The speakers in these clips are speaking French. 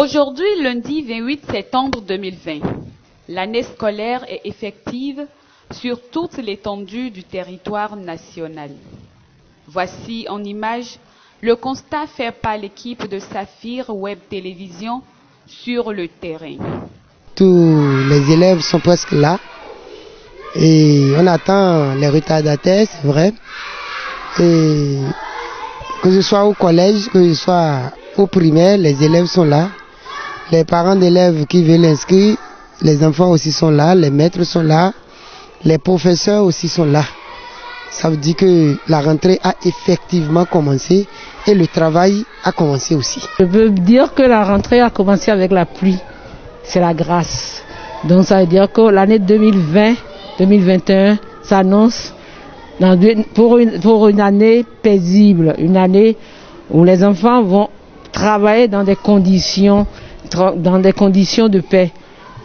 Aujourd'hui, lundi 28 septembre 2020, l'année scolaire est effective sur toute l'étendue du territoire national. Voici en images le constat fait par l'équipe de Saphir Web Télévision sur le terrain. Tous les élèves sont presque là et on attend les retardataires, c'est vrai. Et que ce soit au collège, que ce soit au primaire, les élèves sont là. Les parents d'élèves qui veulent inscrire, les enfants aussi sont là, les maîtres sont là, les professeurs aussi sont là. Ça veut dire que la rentrée a effectivement commencé et le travail a commencé aussi. Je veux dire que la rentrée a commencé avec la pluie, c'est la grâce. Donc ça veut dire que l'année 2020-2021 s'annonce pour une année paisible, une année où les enfants vont travailler dans des conditions de paix.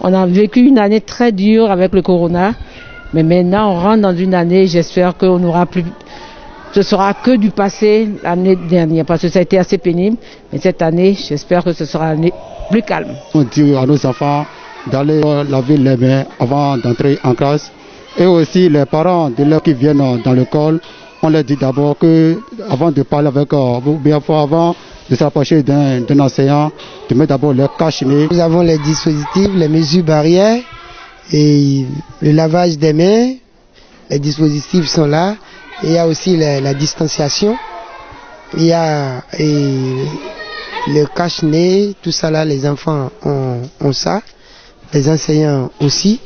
On a vécu une année très dure avec le corona, mais maintenant on rentre dans une année, j'espère qu'on n'aura plus, ce sera que du passé l'année dernière, parce que ça a été assez pénible, mais cette année, j'espère que ce sera une année plus calme. On dit à nos enfants d'aller laver les mains avant d'entrer en classe, et aussi les parents d'élèves qui viennent dans l'école, on leur dit d'abord que avant de parler avec vous, bien fois avant de s'approcher d'un enseignant, de mettre d'abord le cache-nez. Nous avons les dispositifs, les mesures barrières et le lavage des mains. Les dispositifs sont là. Il y a aussi la distanciation. Il y a le cache-nez, tout ça là, les enfants ont ça. Les enseignants aussi.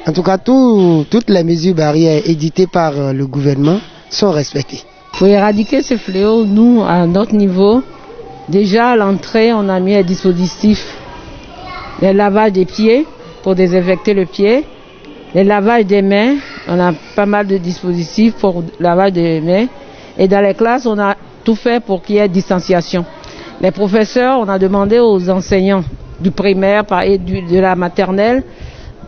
En tout cas, toutes les mesures barrières éditées par le gouvernement sont respectées. Pour éradiquer ce fléau, nous, à notre niveau, déjà à l'entrée, on a mis un dispositif, le lavage des pieds pour désinfecter le pied, le lavage des mains, on a pas mal de dispositifs pour le lavage des mains. Et dans les classes, on a tout fait pour qu'il y ait distanciation. Les professeurs, on a demandé aux enseignants du primaire et de la maternelle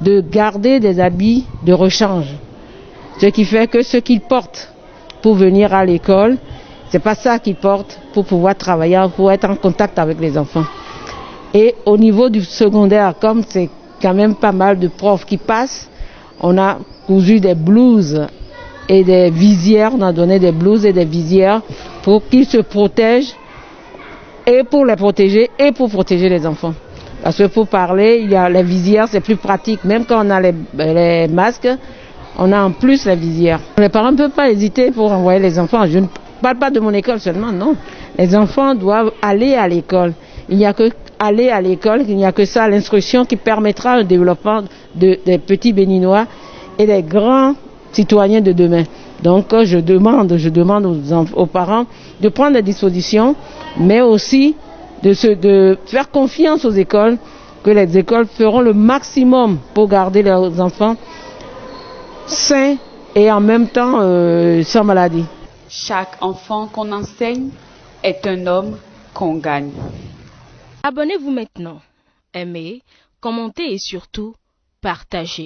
de garder des habits de rechange. Ce qui fait que ce qu'ils portent pour venir à l'école, c'est pas ça qu'ils portent pour pouvoir travailler, pour être en contact avec les enfants. Et au niveau du secondaire, comme c'est quand même pas mal de profs qui passent, on a cousu des blouses et des visières, on a donné des blouses et des visières pour qu'ils se protègent, et pour les protéger et pour protéger les enfants. Parce que pour parler, il y a les visières, c'est plus pratique. Même quand on a les masques, on a en plus les visières. Les parents ne peuvent pas hésiter pour envoyer les enfants. Je ne parle pas de mon école seulement, non. Les enfants doivent aller à l'école. Il n'y a que aller à l'école, il n'y a que ça, l'instruction qui permettra le développement des petits Béninois et des grands citoyens de demain. Donc je demande aux parents de prendre des dispositions, mais aussi de faire confiance aux écoles, que les écoles feront le maximum pour garder leurs enfants sains et en même temps sans maladie. Chaque enfant qu'on enseigne est un homme qu'on gagne. Abonnez-vous maintenant, aimez, commentez et surtout partagez.